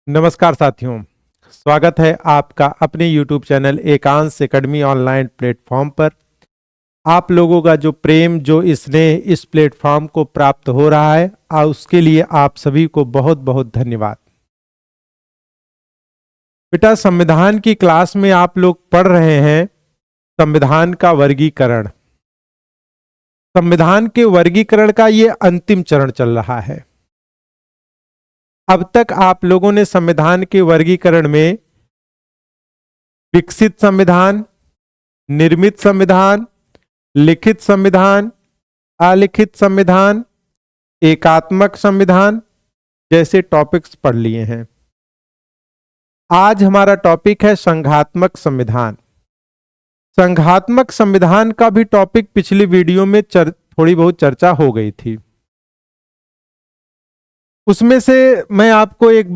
नमस्कार साथियों, स्वागत है आपका अपने YouTube चैनल एकांश एकेडमी ऑनलाइन प्लेटफॉर्म पर। आप लोगों का जो प्रेम, जो स्नेह इस प्लेटफॉर्म को प्राप्त हो रहा है, उसके लिए आप सभी को बहुत बहुत धन्यवाद। बेटा, संविधान की क्लास में आप लोग पढ़ रहे हैं संविधान का वर्गीकरण। संविधान के वर्गीकरण का ये अंतिम चरण चल रहा है। अब तक आप लोगों ने संविधान के वर्गीकरण में विकसित संविधान, निर्मित संविधान, लिखित संविधान, अलिखित संविधान, एकात्मक संविधान जैसे टॉपिक्स पढ़ लिए हैं। आज हमारा टॉपिक है संघात्मक संविधान। संघात्मक संविधान का भी टॉपिक पिछली वीडियो में थोड़ी बहुत चर्चा हो गई थी। उसमें से मैं आपको एक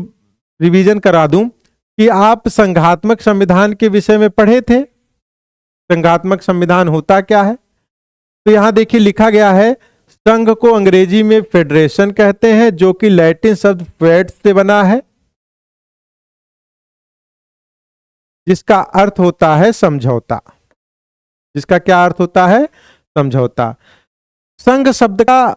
रिवीजन करा दूं कि आप संघात्मक संविधान के विषय में पढ़े थे। संघात्मक संविधान होता क्या है? तो यहां देखिए लिखा गया है, संघ को अंग्रेजी में फेडरेशन कहते हैं, जो कि लैटिन शब्द फेड से बना है, जिसका अर्थ होता है समझौता। जिसका क्या अर्थ होता है? समझौता। संघ शब्द का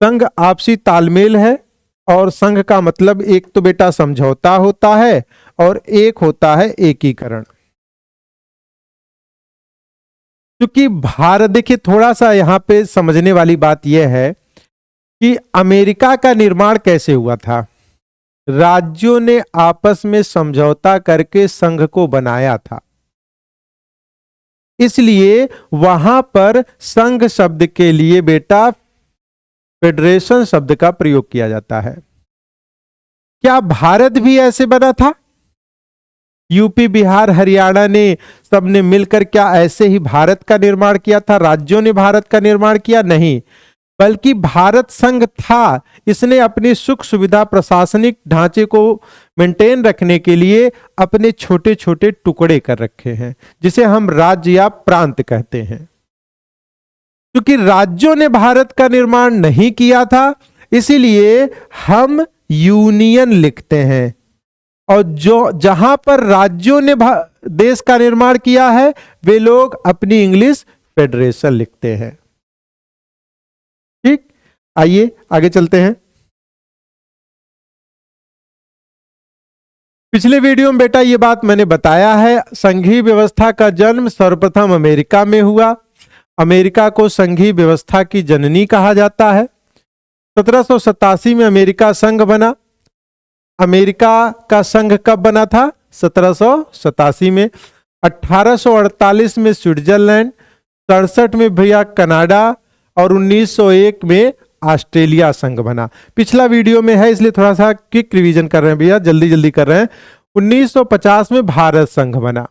संघ आपसी तालमेल है, और संघ का मतलब एक तो बेटा समझौता होता है और एक होता है एकीकरण। क्योंकि भारत, देखिए थोड़ा सा यहां पे समझने वाली बात यह है कि अमेरिका का निर्माण कैसे हुआ था। राज्यों ने आपस में समझौता करके संघ को बनाया था, इसलिए वहां पर संघ शब्द के लिए बेटा फेडरेशन शब्द का प्रयोग किया जाता है। क्या भारत भी ऐसे बना था? यूपी, बिहार, हरियाणा ने सबने मिलकर क्या ऐसे ही भारत का निर्माण किया था? राज्यों ने भारत का निर्माण किया? नहीं, बल्कि भारत संघ था, इसने अपनी सुख सुविधा, प्रशासनिक ढांचे को मेंटेन रखने के लिए अपने छोटे छोटे टुकड़े कर रखे हैं, जिसे हम राज्य या प्रांत कहते हैं। क्योंकि राज्यों ने भारत का निर्माण नहीं किया था, इसीलिए हम यूनियन लिखते हैं, और जो जहां पर राज्यों ने देश का निर्माण किया है, वे लोग अपनी इंग्लिश फेडरेशन लिखते हैं। ठीक, आइए आगे चलते हैं। पिछले वीडियो में बेटा ये बात मैंने बताया है, संघीय व्यवस्था का जन्म सर्वप्रथम अमेरिका में हुआ। अमेरिका को संघीय व्यवस्था की जननी कहा जाता है। 1787 में अमेरिका संघ बना। अमेरिका का संघ कब बना था? 1787 में। 1848 में स्विट्जरलैंड, 67 में भैया कनाडा, और 1901 में ऑस्ट्रेलिया संघ बना। पिछला वीडियो में है, इसलिए थोड़ा सा क्विक रिवीजन कर रहे हैं भैया, जल्दी जल्दी कर रहे हैं। 1950 में भारत संघ बना।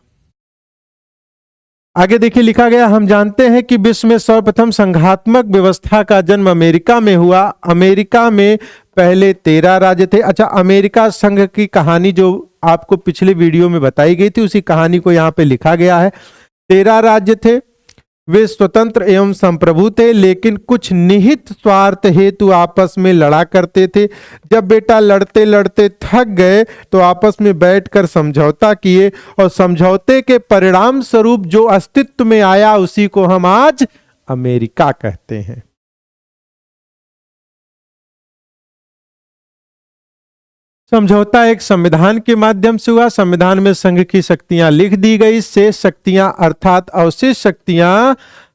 आगे देखिए लिखा गया, हम जानते हैं कि विश्व में सर्वप्रथम संघात्मक व्यवस्था का जन्म अमेरिका में हुआ। अमेरिका में पहले 13 राज्य थे। अच्छा, अमेरिका संघ की कहानी जो आपको पिछले वीडियो में बताई गई थी, उसी कहानी को यहाँ पे लिखा गया है। 13 राज्य थे, वे स्वतंत्र एवं संप्रभु थे, लेकिन कुछ निहित स्वार्थ हेतु आपस में लड़ा करते थे। जब बेटा लड़ते लड़ते थक गए तो आपस में बैठकर समझौता किए, और समझौते के परिणाम स्वरूप जो अस्तित्व में आया, उसी को हम आज अमेरिका कहते हैं। समझौता एक संविधान के माध्यम से हुआ। संविधान में संघ की शक्तियां लिख दी गई, शेष शक्तियां अर्थात अवशेष शक्तियां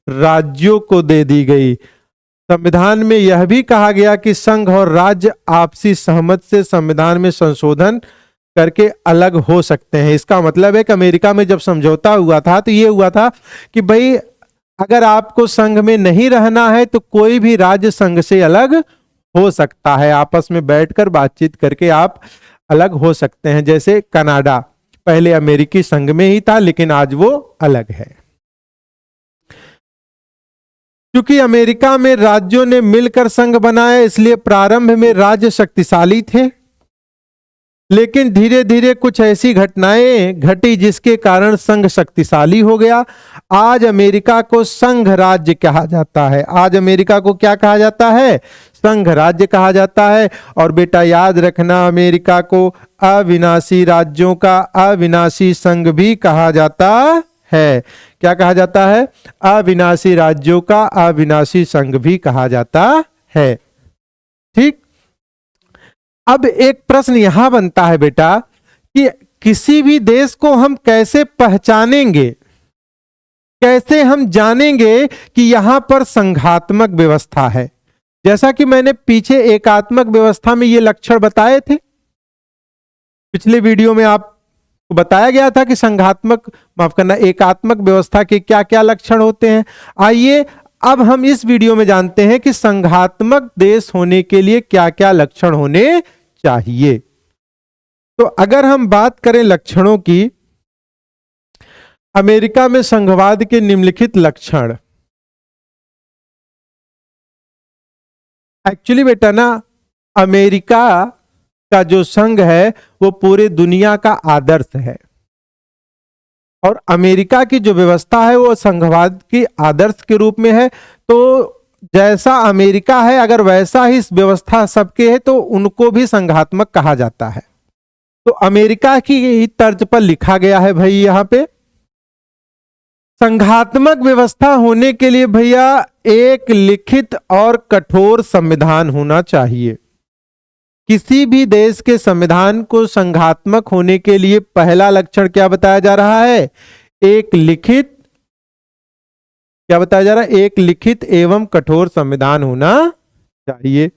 राज्यों को दे दी गई। संविधान में यह भी कहा गया कि संघ और राज्य आपसी सहमति से संविधान में संशोधन करके अलग हो सकते हैं। इसका मतलब है कि अमेरिका में जब समझौता हुआ था, तो यह हुआ था कि भाई अगर आपको संघ में नहीं रहना है, तो कोई भी राज्य संघ से अलग हो सकता है। आपस में बैठकर बातचीत करके आप अलग हो सकते हैं। जैसे कनाडा पहले अमेरिकी संघ में ही था, लेकिन आज वो अलग है। क्योंकि अमेरिका में राज्यों ने मिलकर संघ बनाया, इसलिए प्रारंभ में राज्य शक्तिशाली थे। लेकिन धीरे धीरे कुछ ऐसी घटनाएं घटी जिसके कारण संघ शक्तिशाली हो गया। आज अमेरिका को संघ राज्य कहा जाता है। आज अमेरिका को क्या कहा जाता है? संघ राज्य कहा जाता है। और बेटा याद रखना, अमेरिका को अविनाशी राज्यों का अविनाशी संघ भी कहा जाता है। क्या कहा जाता है? अविनाशी राज्यों का अविनाशी संघ भी कहा जाता है। ठीक। अब एक प्रश्न यहां बनता है बेटा कि किसी भी देश को हम कैसे पहचानेंगे, कैसे हम जानेंगे कि यहां पर संघात्मक व्यवस्था है? जैसा कि मैंने पीछे एकात्मक व्यवस्था में ये लक्षण बताए थे, पिछले वीडियो में आपको बताया गया था कि संघात्मक, माफ करना, एकात्मक व्यवस्था के क्या क्या लक्षण होते हैं। आइए अब हम इस वीडियो में जानते हैं कि संघात्मक देश होने के लिए क्या क्या लक्षण होने चाहिए। तो अगर हम बात करें लक्षणों की, अमेरिका में संघवाद के निम्नलिखित लक्षण। एक्चुअली बेटा ना, अमेरिका का जो संघ है वो पूरे दुनिया का आदर्श है, और अमेरिका की जो व्यवस्था है वो संघवाद की आदर्श के रूप में है। तो जैसा अमेरिका है, अगर वैसा ही व्यवस्था सबके है तो उनको भी संघात्मक कहा जाता है। तो अमेरिका की तर्ज पर लिखा गया है भाई, यहां पे संघात्मक व्यवस्था होने के लिए भैया एक लिखित और कठोर संविधान होना चाहिए। किसी भी देश के संविधान को संघात्मक होने के लिए पहला लक्षण क्या बताया जा रहा है? एक लिखित, क्या बताया जा रहा है? एक लिखित एवं कठोर संविधान होना चाहिए।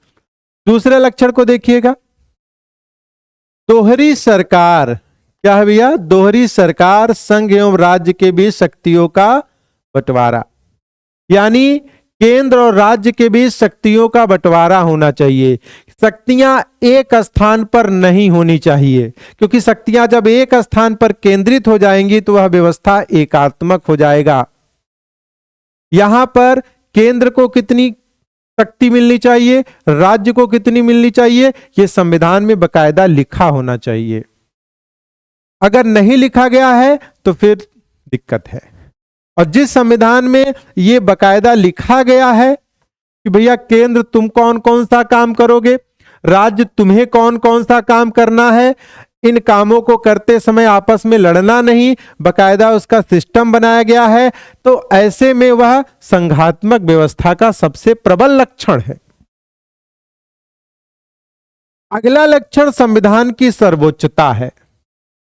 दूसरे लक्षण को देखिएगा, दोहरी सरकार। क्या है भैया? दोहरी सरकार, संघ एवं राज्य के बीच शक्तियों का बंटवारा, यानी केंद्र और राज्य के बीच शक्तियों का बंटवारा होना चाहिए। शक्तियां एक स्थान पर नहीं होनी चाहिए, क्योंकि शक्तियां जब एक स्थान पर केंद्रित हो जाएंगी तो वह व्यवस्था एकात्मक हो जाएगा। यहां पर केंद्र को कितनी शक्ति मिलनी चाहिए, राज्य को कितनी मिलनी चाहिए, यह संविधान में बकायदा लिखा होना चाहिए। अगर नहीं लिखा गया है तो फिर दिक्कत है। और जिस संविधान में यह बकायदा लिखा गया है कि भैया केंद्र तुम कौन कौन सा काम करोगे, राज्य तुम्हें कौन कौन सा काम करना है, इन कामों को करते समय आपस में लड़ना नहीं, बकायदा उसका सिस्टम बनाया गया है, तो ऐसे में वह संघात्मक व्यवस्था का सबसे प्रबल लक्षण है। अगला लक्षण संविधान की सर्वोच्चता है।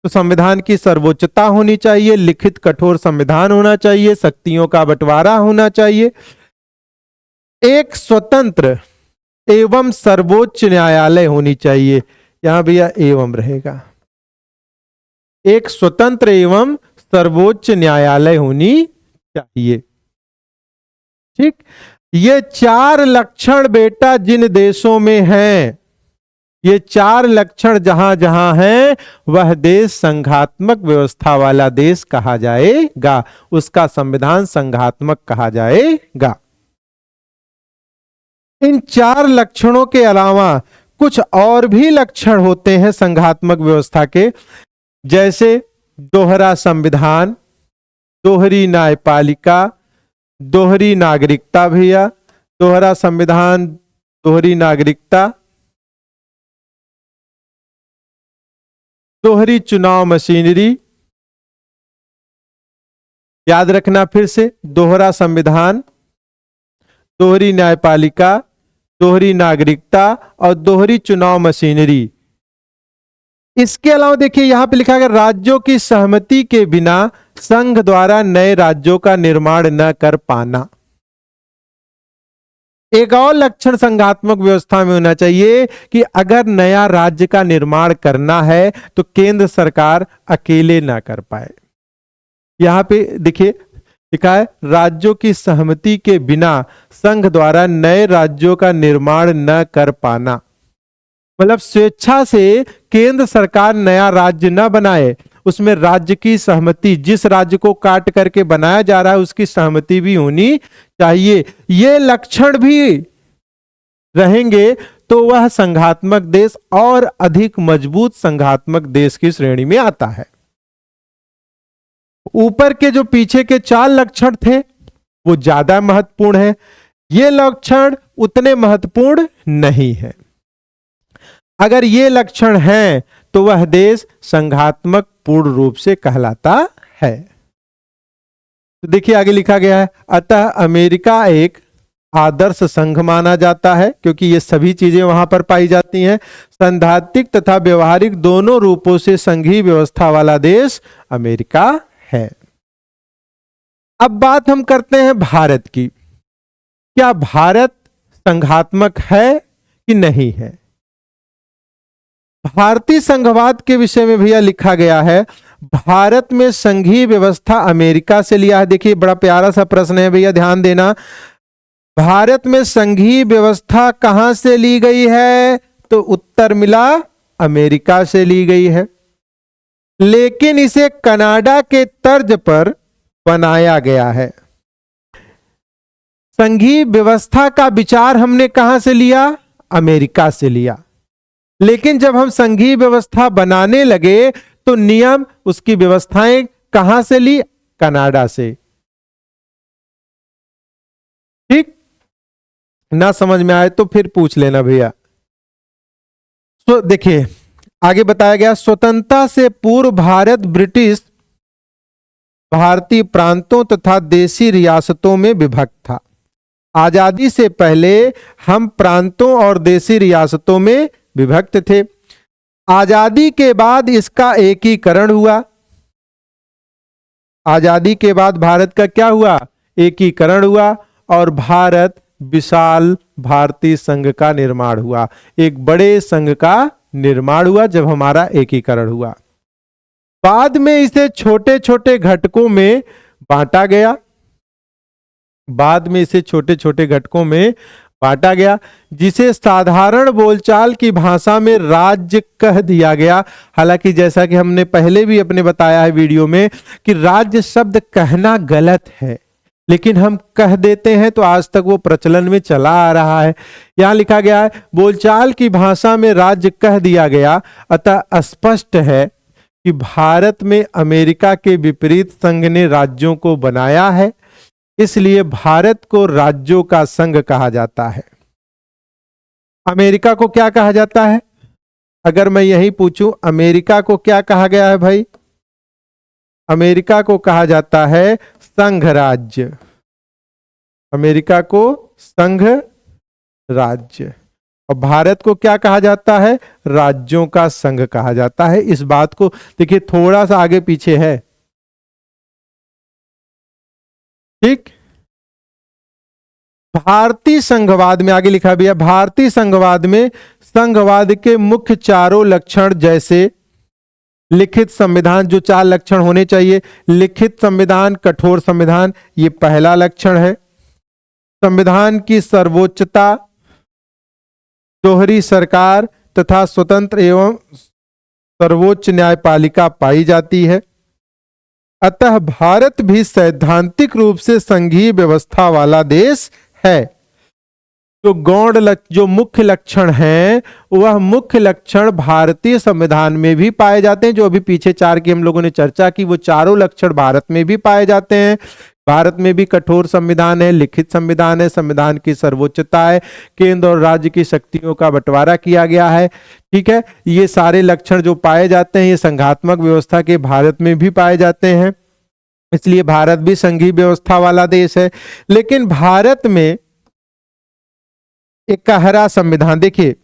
तो संविधान की सर्वोच्चता होनी चाहिए, लिखित कठोर संविधान होना चाहिए, शक्तियों का बंटवारा होना चाहिए, एक स्वतंत्र एवं सर्वोच्च न्यायालय होनी चाहिए। यहां भैया एवं रहेगा, एक स्वतंत्र एवं सर्वोच्च न्यायालय होनी चाहिए। ठीक, ये चार लक्षण बेटा जिन देशों में हैं, ये चार लक्षण जहां जहां हैं, वह देश संघात्मक व्यवस्था वाला देश कहा जाएगा, उसका संविधान संघात्मक कहा जाएगा। इन चार लक्षणों के अलावा कुछ और भी लक्षण होते हैं संघात्मक व्यवस्था के, जैसे दोहरा संविधान, दोहरी न्यायपालिका, दोहरी नागरिकता। भैया दोहरा संविधान, दोहरी नागरिकता, दोहरी चुनाव मशीनरी। याद रखना फिर से, दोहरा संविधान, दोहरी न्यायपालिका, दोहरी नागरिकता और दोहरी चुनाव मशीनरी। इसके अलावा देखिए यहां पे लिखा गया, राज्यों की सहमति के बिना संघ द्वारा नए राज्यों का निर्माण न कर पाना। एक और लक्षण संघात्मक व्यवस्था में होना चाहिए कि अगर नया राज्य का निर्माण करना है तो केंद्र सरकार अकेले ना कर पाए। यहां पे देखिए लिखा है, राज्यों की सहमति के बिना संघ द्वारा नए राज्यों का निर्माण न कर पाना। मतलब स्वेच्छा से केंद्र सरकार नया राज्य न बनाए, उसमें राज्य की सहमति, जिस राज्य को काट करके बनाया जा रहा है उसकी सहमति भी होनी चाहिए। ये लक्षण भी रहेंगे तो वह संघात्मक देश और अधिक मजबूत संघात्मक देश की श्रेणी में आता है। ऊपर के जो पीछे के 4 लक्षण थे वो ज्यादा महत्वपूर्ण है, ये लक्षण उतने महत्वपूर्ण नहीं है। अगर ये लक्षण हैं तो वह देश संघात्मक पूर्ण रूप से कहलाता है। तो देखिए आगे लिखा गया है, अतः अमेरिका एक आदर्श संघ माना जाता है क्योंकि ये सभी चीजें वहां पर पाई जाती हैं। सैद्धांतिक तथा व्यवहारिक दोनों रूपों से संघीय व्यवस्था वाला देश अमेरिका है। अब बात हम करते हैं भारत की। क्या भारत संघात्मक है कि नहीं है? भारतीय संघवाद के विषय में भैया लिखा गया है, भारत में संघीय व्यवस्था अमेरिका से लिया है। देखिए बड़ा प्यारा सा प्रश्न है भैया, ध्यान देना। भारत में संघीय व्यवस्था कहां से ली गई है? तो उत्तर मिला अमेरिका से ली गई है, लेकिन इसे कनाडा के तर्ज पर बनाया गया है। संघीय व्यवस्था का विचार हमने कहां से लिया? अमेरिका से लिया, लेकिन जब हम संघीय व्यवस्था बनाने लगे तो नियम, उसकी व्यवस्थाएं कहां से ली? कनाडा से। ठीक, ना समझ में आए तो फिर पूछ लेना भैया। तो देखिए आगे बताया गया, स्वतंत्रता से पूर्व भारत ब्रिटिश भारतीय प्रांतों तथा देशी रियासतों में विभक्त था। आजादी से पहले हम प्रांतों और देशी रियासतों में विभक्त थे। आजादी के बाद इसका एकीकरण हुआ। आजादी के बाद भारत का क्या हुआ? एकीकरण हुआ और भारत विशाल भारतीय संघ का निर्माण हुआ। एक बड़े संघ का निर्माण हुआ जब हमारा एकीकरण हुआ। बाद में इसे छोटे छोटे घटकों में बांटा गया। बाद में इसे छोटे छोटे घटकों में बांटा गया, जिसे साधारण बोलचाल की भाषा में राज्य कह दिया गया। हालांकि जैसा कि हमने पहले भी अपने बताया है वीडियो में कि राज्य शब्द कहना गलत है, लेकिन हम कह देते हैं तो आज तक वो प्रचलन में चला आ रहा है। यहां लिखा गया है, बोलचाल की भाषा में राज्य कह दिया गया। अतः स्पष्ट है कि भारत में अमेरिका के विपरीत संघ ने राज्यों को बनाया है, इसलिए भारत को राज्यों का संघ कहा जाता है। अमेरिका को क्या कहा जाता है? अगर मैं यही पूछूं, अमेरिका को क्या कहा गया है भाई? अमेरिका को कहा जाता है संघ राज्य। अमेरिका को संघ राज्य। और भारत को क्या कहा जाता है? राज्यों का संघ कहा जाता है। इस बात को देखिए, थोड़ा सा आगे पीछे है। ठीक, भारतीय संघवाद में आगे लिखा भी है, भारतीय संघवाद में संघवाद के मुख्य चारों लक्षण जैसे लिखित संविधान, जो 4 लक्षण होने चाहिए, लिखित संविधान, कठोर संविधान, ये पहला लक्षण है। संविधान की सर्वोच्चता, दोहरी सरकार तथा स्वतंत्र एवं सर्वोच्च न्यायपालिका पाई जाती है। अतः भारत भी सैद्धांतिक रूप से संघीय व्यवस्था वाला देश है। जो मुख्य लक्षण हैं वह मुख्य लक्षण भारतीय संविधान में भी पाए जाते हैं। जो अभी पीछे 4 की हम लोगों ने चर्चा की, वो चारों लक्षण भारत में भी पाए जाते हैं। भारत में भी कठोर संविधान है, लिखित संविधान है, संविधान की सर्वोच्चता है, केंद्र और राज्य की शक्तियों का बंटवारा किया गया है। ठीक है, ये सारे लक्षण जो पाए जाते हैं ये संघात्मक व्यवस्था के भारत में भी पाए जाते हैं, इसलिए भारत भी संघीय व्यवस्था वाला देश है। लेकिन भारत में एकहरा संविधान, देखिए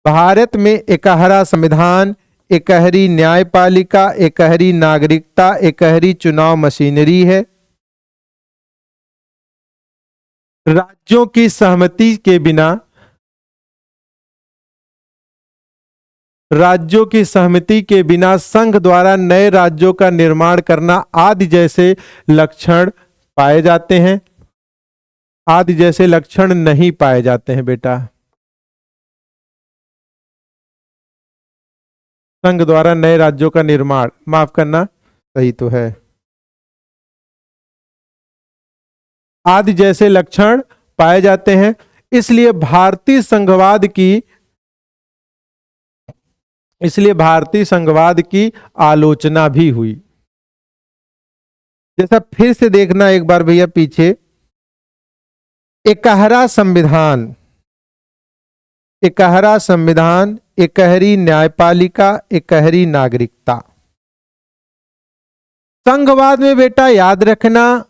भारत में एकहरा संविधान, एकहरी न्यायपालिका, एकहरी नागरिकता, एकहरी चुनाव मशीनरी है। राज्यों की सहमति के बिना, राज्यों की सहमति के बिना संघ द्वारा नए राज्यों का निर्माण करना आदि जैसे लक्षण पाए जाते हैं। आदि जैसे लक्षण नहीं पाए जाते हैं बेटा। संघ द्वारा नए राज्यों का निर्माण, माफ करना, सही तो है, आदि जैसे लक्षण पाए जाते हैं। इसलिए भारतीय संघवाद की आलोचना भी हुई। जैसा फिर से देखना एक बार भैया पीछे, इकहरा संविधान, इकहरी न्यायपालिका, इकहरी नागरिकता। संघवाद में बेटा याद रखना,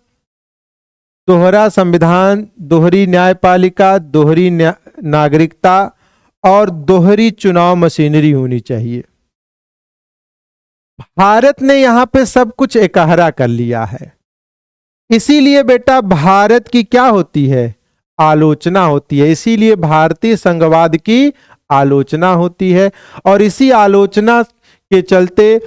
दोहरा संविधान, दोहरी न्यायपालिका, दोहरी नागरिकता और दोहरी चुनाव मशीनरी होनी चाहिए। भारत ने यहां पे सब कुछ इकहरा कर लिया है, इसीलिए बेटा भारत की क्या होती है, आलोचना होती है। इसीलिए भारतीय संघवाद की आलोचना होती है। और इसी आलोचना के चलते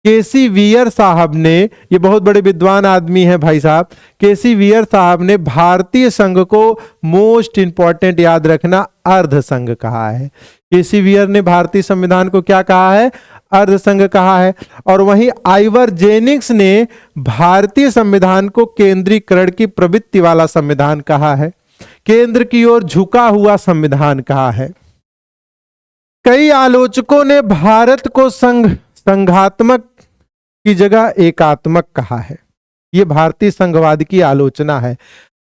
केसी वीयर साहब ने, ये बहुत बड़े विद्वान आदमी हैं भाई साहब, केसी वीयर साहब ने भारतीय संघ को मोस्ट इंपॉर्टेंट याद रखना अर्ध संघ कहा है। केसी वीयर ने भारतीय संविधान को क्या कहा है, अर्ध संघ कहा है। और वहीं आइवर जेनिंग्स ने भारतीय संविधान को केंद्रीकरण की प्रवृत्ति वाला संविधान कहा है, केंद्र की ओर झुका हुआ संविधान कहा है। कई आलोचकों ने भारत को संघात्मक की जगह एकात्मक कहा है। यह भारतीय संघवाद की आलोचना है।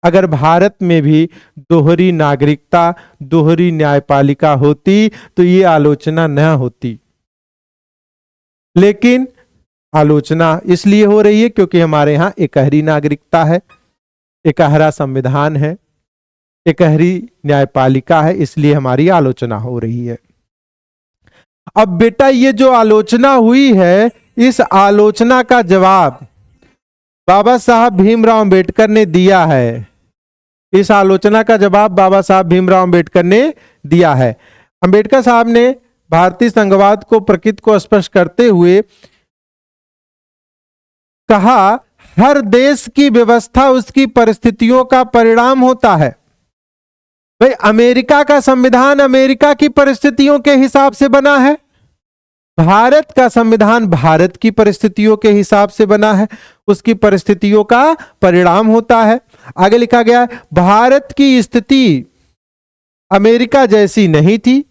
अगर भारत में भी दोहरी नागरिकता, दोहरी न्यायपालिका होती तो ये आलोचना न होती, लेकिन आलोचना इसलिए हो रही है क्योंकि हमारे यहां इकहरी नागरिकता है, इकहरा संविधान है, इकहरी न्यायपालिका है, इसलिए हमारी आलोचना हो रही है। अब बेटा ये जो आलोचना हुई है, इस आलोचना का जवाब बाबा साहब भीमराव अंबेडकर ने दिया है। इस आलोचना का जवाब बाबा साहब भीमराव अंबेडकर ने दिया है। अंबेडकर साहब ने भारतीय संघवाद को प्रकृति को स्पष्ट करते हुए कहा, हर देश की व्यवस्था उसकी परिस्थितियों का परिणाम होता है। भाई अमेरिका का संविधान अमेरिका की परिस्थितियों के हिसाब से बना है, भारत का संविधान भारत की परिस्थितियों के हिसाब से बना है, उसकी परिस्थितियों का परिणाम होता है। आगे लिखा गया है, भारत की स्थिति अमेरिका जैसी नहीं थी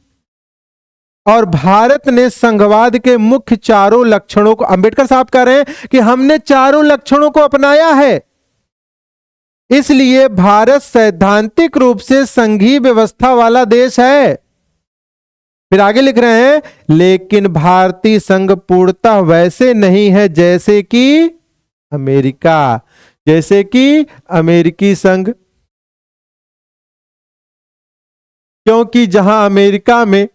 और भारत ने संघवाद के मुख्य चारों लक्षणों को, अंबेडकर साहब कह रहे हैं कि हमने चारों लक्षणों को अपनाया है, इसलिए भारत सैद्धांतिक रूप से संघीय व्यवस्था वाला देश है। फिर आगे लिख रहे हैं, लेकिन भारतीय संघ पूर्णतः वैसे नहीं है जैसे कि अमेरिका, जैसे कि अमेरिकी संघ। क्योंकि जहां अमेरिका में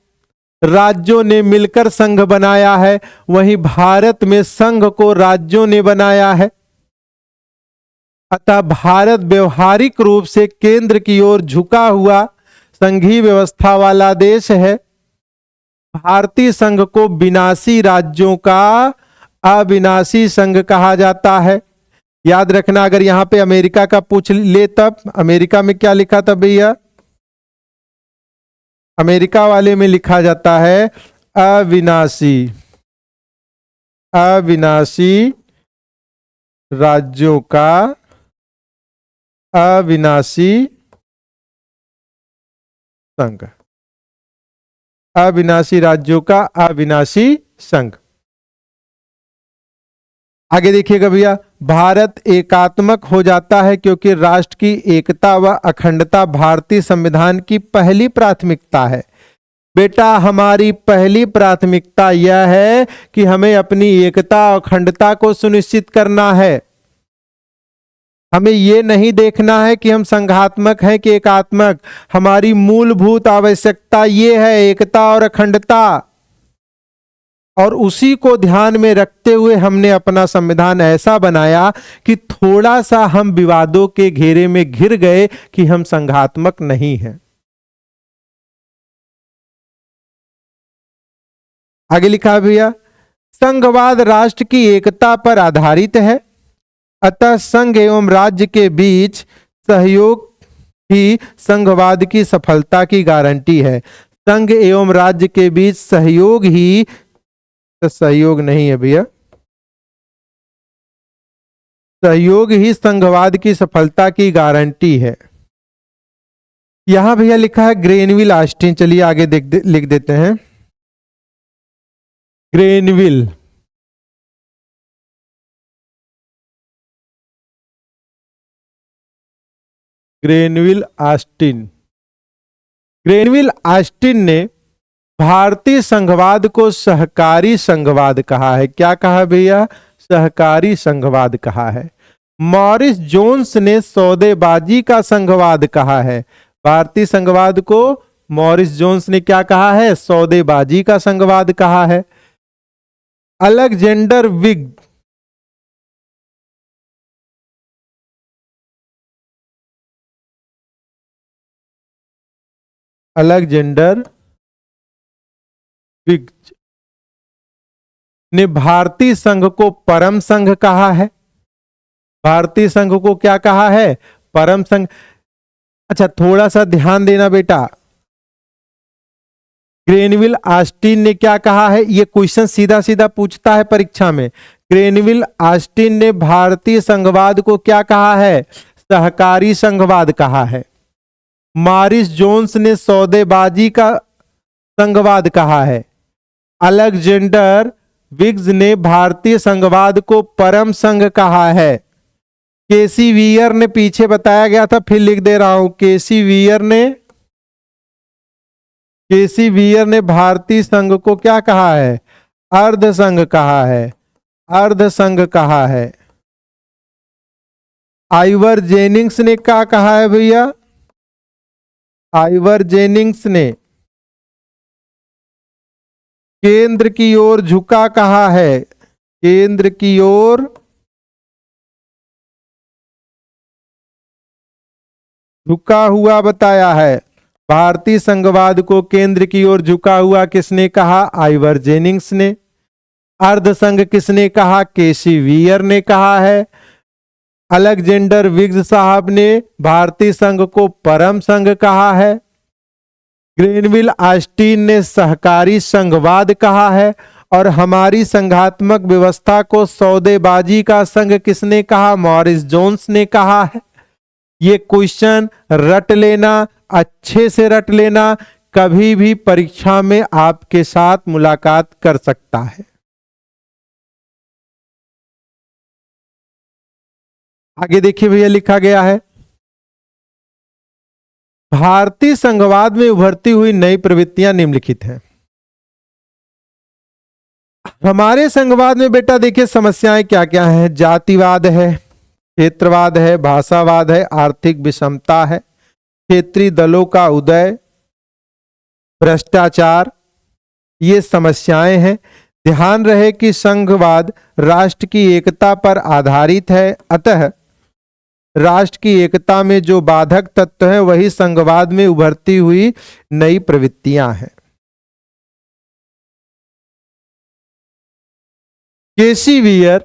राज्यों ने मिलकर संघ बनाया है, वहीं भारत में संघ को राज्यों ने बनाया है। अतः भारत व्यवहारिक रूप से केंद्र की ओर झुका हुआ संघीय व्यवस्था वाला देश है। भारतीय संघ को विनाशी राज्यों का अविनाशी संघ कहा जाता है। याद रखना, अगर यहां पे अमेरिका का पूछ ले तब अमेरिका में क्या लिखा था भैया, अमेरिका वाले में लिखा जाता है अविनाशी, अविनाशी राज्यों का अविनाशी संघ, अविनाशी राज्यों का अविनाशी संघ। आगे देखिएगा भैया, भारत एकात्मक हो जाता है क्योंकि राष्ट्र की एकता व अखंडता भारतीय संविधान की पहली प्राथमिकता है। बेटा हमारी पहली प्राथमिकता यह है कि हमें अपनी एकता और अखंडता को सुनिश्चित करना है। हमें यह नहीं देखना है कि हम संघात्मक हैं कि एकात्मक। हमारी मूलभूत आवश्यकता यह है एकता और अखंडता, और उसी को ध्यान में रखते हुए हमने अपना संविधान ऐसा बनाया कि थोड़ा सा हम विवादों के घेरे में घिर गए कि हम संघात्मक नहीं हैं। आगे लिखा भैया, संघवाद राष्ट्र की एकता पर आधारित है, अतः संघ एवं राज्य के बीच सहयोग ही संघवाद की सफलता की गारंटी है। संघ एवं राज्य के बीच सहयोग ही, सहयोग नहीं है भैया, सहयोग ही संघवाद की सफलता की गारंटी है। यहां भैया लिखा है ग्रेनविल ऑस्टिन, चलिए आगे लिख देते हैं Granville Granville Austin. Granville Austin ने भारतीय संघवाद को सहकारी संघवाद कहा है। क्या कहा भैया? सहकारी संघवाद कहा है। मॉरिस जोन्स ने सौदेबाजी का संघवाद कहा है। भारतीय संघवाद को मॉरिस जोन्स ने क्या कहा है? सौदेबाजी का संघवाद कहा है। अलेक्जेंडर विग ने भारतीय संघ को परम संघ कहा है। भारतीय संघ को क्या कहा है? परम संघ। अच्छा, थोड़ा सा ध्यान देना बेटा, ग्रेनविल ऑस्टिन ने क्या कहा है? ये क्वेश्चन सीधा सीधा पूछता है परीक्षा में। ग्रेनविल ऑस्टिन ने भारतीय संघवाद को क्या कहा है? सहकारी संघवाद कहा है। मॉरिस जोन्स ने सौदेबाजी का संघवाद कहा है। अलेक्जेंडर विग्स ने भारतीय संघवाद को परम संघ कहा है। केसी वीयर ने पीछे बताया गया था, फिर लिख दे रहा हूं, केसी वीयर ने भारतीय संघ को क्या कहा है? अर्ध संघ कहा है। अर्ध संघ कहा है। आइवर जेनिंग्स ने क्या कहा है भैया? आइवर जेनिंग्स ने केंद्र की ओर झुका कहा है। केंद्र की ओर झुका हुआ बताया है। भारतीय संघवाद को केंद्र की ओर झुका हुआ किसने कहा? आइवर जेनिंग्स ने। अर्ध संघ किसने कहा? केसी वीयर ने कहा है। अलेक्जेंडर विग्स साहब ने भारतीय संघ को परम संघ कहा है। ग्रेनविल ऑस्टिन ने सहकारी संघवाद कहा है। और हमारी संघात्मक व्यवस्था को सौदेबाजी का संघ किसने कहा? मॉरिस जोन्स ने कहा है। ये क्वेश्चन रट लेना, अच्छे से रट लेना, कभी भी परीक्षा में आपके साथ मुलाकात कर सकता है। आगे देखिए भैया, लिखा गया है भारतीय संघवाद में उभरती हुई नई प्रवृत्तियां निम्नलिखित हैं। हमारे संघवाद में बेटा देखिए समस्याएं क्या क्या हैं। जातिवाद है, क्षेत्रवाद है, भाषावाद है, आर्थिक विषमता है, क्षेत्रीय दलों का उदय, भ्रष्टाचार, ये समस्याएं हैं। ध्यान रहे कि संघवाद राष्ट्र की एकता पर आधारित है, अतः राष्ट्र की एकता में जो बाधक तत्व है वही संघवाद में उभरती हुई नई प्रवृत्तियां हैं। केसी वीयर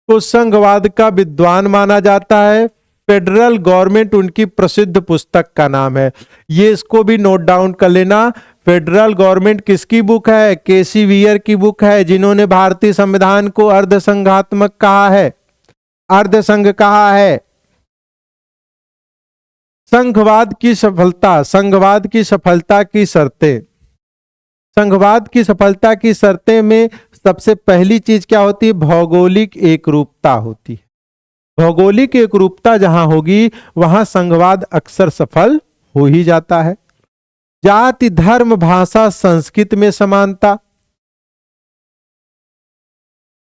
को संघवाद का विद्वान माना जाता है। फेडरल गवर्नमेंट उनकी प्रसिद्ध पुस्तक का नाम है। ये इसको भी नोट डाउन कर लेना। फेडरल गवर्नमेंट किसकी बुक है? केसी वीयर की बुक है, जिन्होंने भारतीय संविधान को अर्धसंघात्मक कहा है, अर्धसंघ कहा है। संघवाद की सफलता, संघवाद की सफलता की शर्तें, संघवाद की सफलता की शर्तें में सबसे पहली चीज क्या होती है? भौगोलिक एकरूपता होती है। भौगोलिक एकरूपता जहां होगी वहां संघवाद अक्सर सफल हो ही जाता है। जाति, धर्म, भाषा, संस्कृत में समानता,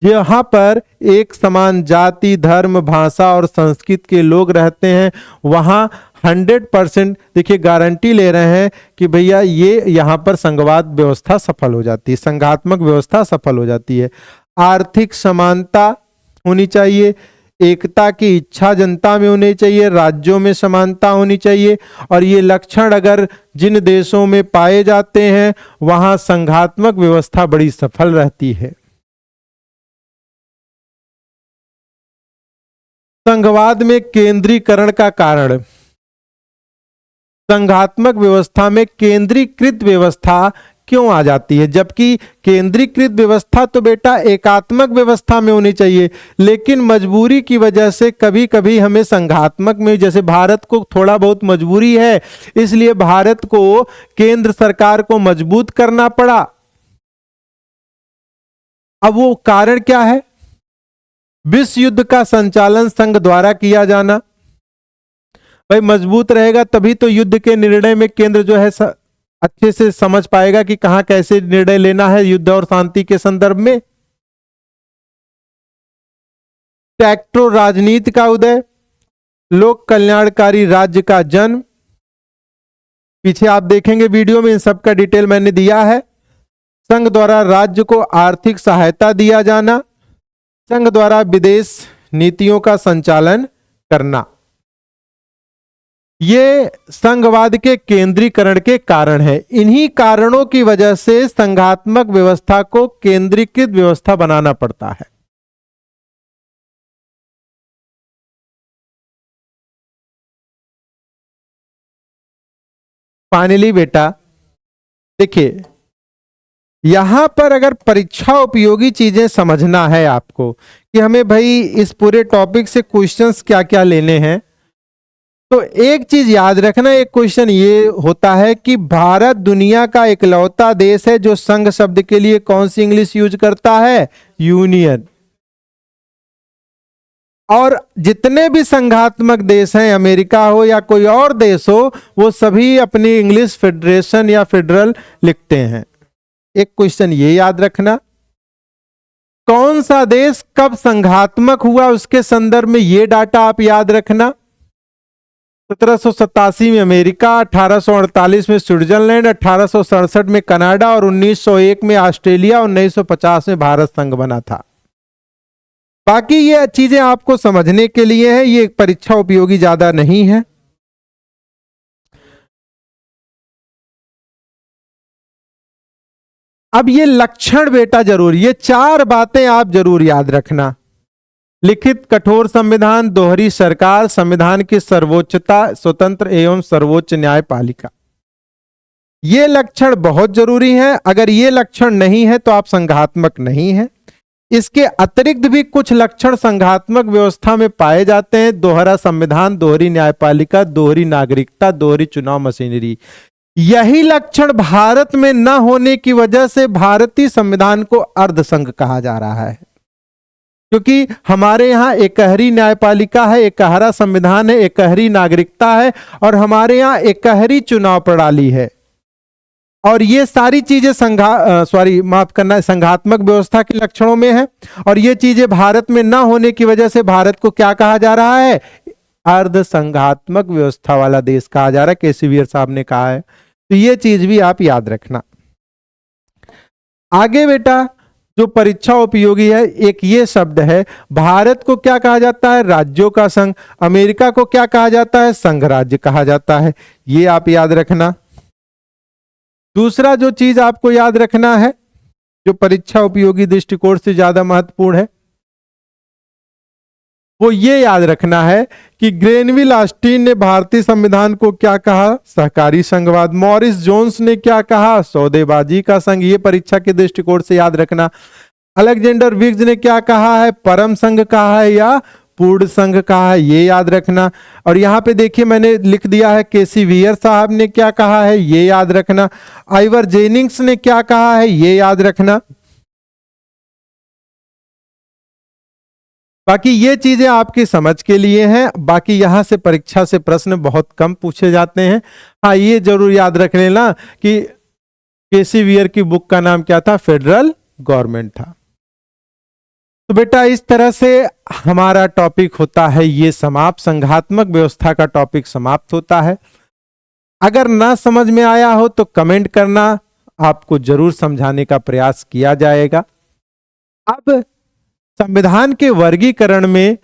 जहां पर एक समान जाति, धर्म, भाषा और संस्कृत के लोग रहते हैं वहां 100% देखिए गारंटी ले रहे हैं कि भैया ये यहां पर संघवाद व्यवस्था सफल हो जाती है, संघात्मक व्यवस्था सफल हो जाती है। आर्थिक समानता होनी चाहिए, एकता की इच्छा जनता में होनी चाहिए, राज्यों में समानता होनी चाहिए। और ये लक्षण अगर जिन देशों में पाए जाते हैं वहां संघात्मक व्यवस्था बड़ी सफल रहती है। संघवाद में केंद्रीकरण का कारण, संघात्मक व्यवस्था में केंद्रीकृत व्यवस्था क्यों आ जाती है? जबकि केंद्रीकृत व्यवस्था तो बेटा एकात्मक व्यवस्था में होनी चाहिए, लेकिन मजबूरी की वजह से कभी कभी हमें संघात्मक में, जैसे भारत को थोड़ा बहुत मजबूरी है, इसलिए भारत को केंद्र सरकार को मजबूत करना पड़ा। अब वो कारण क्या है? विश्व युद्ध का संचालन संघ द्वारा किया जाना। भाई मजबूत रहेगा तभी तो युद्ध के निर्णय में केंद्र जो है अच्छे से समझ पाएगा कि कहां कैसे निर्णय लेना है युद्ध और शांति के संदर्भ में। टेक्टो राजनीति का उदय, लोक कल्याणकारी राज्य का जन्म, पीछे आप देखेंगे वीडियो में इन सब का डिटेल मैंने दिया है। संघ द्वारा राज्य को आर्थिक सहायता दिया जाना, संघ द्वारा विदेश नीतियों का संचालन करना, ये संघवाद के केंद्रीकरण के कारण है। इन्हीं कारणों की वजह से संघात्मक व्यवस्था को केंद्रीकृत व्यवस्था बनाना पड़ता है। फाइनली बेटा देखिए, यहां पर अगर परीक्षा उपयोगी चीजें समझना है आपको कि हमें भाई इस पूरे टॉपिक से क्वेश्चंस क्या क्या लेने हैं, तो एक चीज याद रखना, एक क्वेश्चन ये होता है कि भारत दुनिया का इकलौता देश है जो संघ शब्द के लिए कौन सी इंग्लिश यूज करता है? यूनियन। और जितने भी संघात्मक देश हैं, अमेरिका हो या कोई और देश हो, वो सभी अपनी इंग्लिश फेडरेशन या फेडरल लिखते हैं। एक क्वेश्चन ये याद रखना, कौन सा देश कब संघात्मक हुआ उसके संदर्भ में ये डाटा आप याद रखना। 1787 में अमेरिका, 1848 में स्विट्जरलैंड, 1867 में कनाडा और 1901 में ऑस्ट्रेलिया, 1950 में भारत संघ बना था। बाकी ये चीजें आपको समझने के लिए है, ये परीक्षा उपयोगी ज्यादा नहीं है। अब ये लक्षण बेटा जरूर, ये चार बातें आप जरूर याद रखना। लिखित कठोर संविधान, दोहरी सरकार, संविधान की सर्वोच्चता, स्वतंत्र एवं सर्वोच्च न्यायपालिका, ये लक्षण बहुत जरूरी है। अगर ये लक्षण नहीं है तो आप संघात्मक नहीं है। इसके अतिरिक्त भी कुछ लक्षण संघात्मक व्यवस्था में पाए जाते हैं, दोहरा संविधान, दोहरी न्यायपालिका, दोहरी नागरिकता, दोहरी चुनाव मशीनरी। यही लक्षण भारत में न होने की वजह से भारतीय संविधान को अर्धसंघ कहा जा रहा है, क्योंकि हमारे यहाँ एकहरी न्यायपालिका है, एकहरा संविधान है, एकहरी नागरिकता है और हमारे यहाँ एकहरी चुनाव प्रणाली है। और ये सारी चीजें संघात्मक व्यवस्था के लक्षणों में है। और ये चीजें भारत में ना होने की वजह से भारत को क्या कहा जा रहा है? अर्ध संघात्मक व्यवस्था वाला देश कहा जा रहा है, केसीवीर साहब ने कहा है। तो ये चीज भी आप याद रखना। आगे बेटा जो परीक्षा उपयोगी है, एक ये शब्द है, भारत को क्या कहा जाता है? राज्यों का संघ। अमेरिका को क्या कहा जाता है? संघ राज्य कहा जाता है। ये आप याद रखना। दूसरा जो चीज आपको याद रखना है, जो परीक्षा उपयोगी दृष्टिकोण से ज्यादा महत्वपूर्ण है, वो ये याद रखना है कि ग्रेनविल ऑस्टिन ने भारतीय संविधान को क्या कहा? सहकारी संघवाद। मॉरिस जोन्स ने क्या कहा? सौदेबाजी का संघ। ये परीक्षा के दृष्टिकोण से याद रखना। अलेक्जेंडर विग्स ने क्या कहा है? परम संघ कहा है या पूर्ण संघ कहा है, ये याद रखना। और यहां पे देखिए मैंने लिख दिया है, केसी वियर साहब ने क्या कहा है, ये याद रखना। आइवर जेनिंग्स ने क्या कहा है, ये याद रखना। बाकी ये चीजें आपकी समझ के लिए हैं। बाकी यहां से परीक्षा से प्रश्न बहुत कम पूछे जाते हैं। हाँ, ये जरूर याद रख लेना कि केसी वियर की बुक का नाम क्या था? फेडरल गवर्नमेंट था। तो बेटा इस तरह से हमारा टॉपिक होता है ये समाप्त, संघात्मक व्यवस्था का टॉपिक समाप्त होता है। अगर ना समझ में आया हो तो कमेंट करना, आपको जरूर समझाने का प्रयास किया जाएगा। अब संविधान के वर्गीकरण में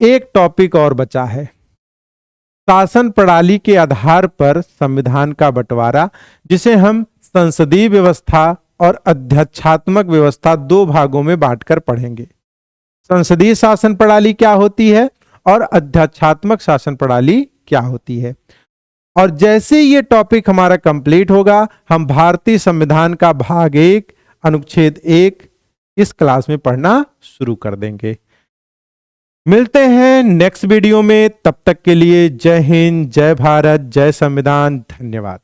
एक टॉपिक और बचा है, शासन प्रणाली के आधार पर संविधान का बंटवारा, जिसे हम संसदीय व्यवस्था और अध्यक्षात्मक व्यवस्था दो भागों में बांटकर पढ़ेंगे। संसदीय शासन प्रणाली क्या होती है और अध्यक्षात्मक शासन प्रणाली क्या होती है। और जैसे ये टॉपिक हमारा कंप्लीट होगा, हम भारतीय संविधान का भाग 1 अनुच्छेद 1 इस क्लास में पढ़ना शुरू कर देंगे। मिलते हैं नेक्स्ट वीडियो में, तब तक के लिए जय हिंद, जय भारत, जय संविधान, धन्यवाद।